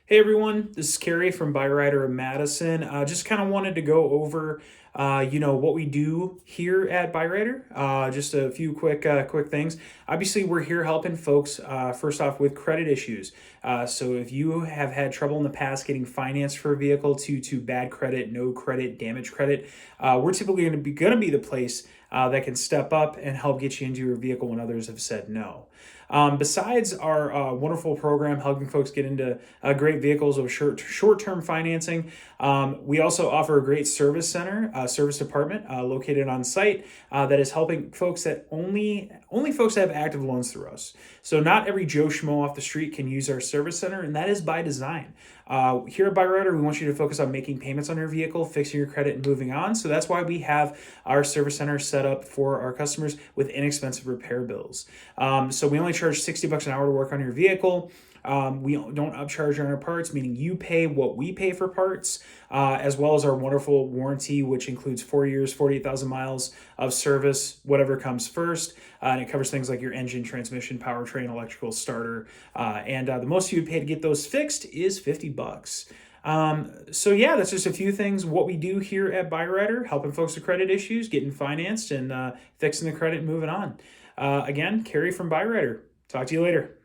Hey everyone, this is Carrie from Byrider Madison. Just kind of wanted to go over, what we do here at Byrider. Just a few quick things. Obviously, we're here helping folks. First off, with credit issues. So if you have had trouble in the past getting financed for a vehicle to bad credit, no credit, damage credit, we're typically going to be the place that can step up and help get you into your vehicle when others have said no. Besides our wonderful program helping folks get into great vehicles with short-term financing, we also offer a great service center, service department located on site that is helping folks that only folks that have active loans through us. So not every Joe Schmo off the street can use our service center, and that is by design. Here at Byrider, we want you to focus on making payments on your vehicle, fixing your credit, and moving on. So that's why we have our service center set up for our customers with inexpensive repair bills. So we only charge $60 an hour to work on your vehicle. We don't upcharge on our parts, meaning you pay what we pay for parts, as well as our wonderful warranty, which includes 4 years, 48,000 miles of service, whatever comes first. And it covers things like your engine, transmission, powertrain, electrical, starter. And the most you would pay to get those fixed is $50. So yeah, that's just a few things. What we do here at Byrider, helping folks with credit issues, getting financed, and fixing the credit and moving on. Again, Carrie from Byrider. Talk to you later.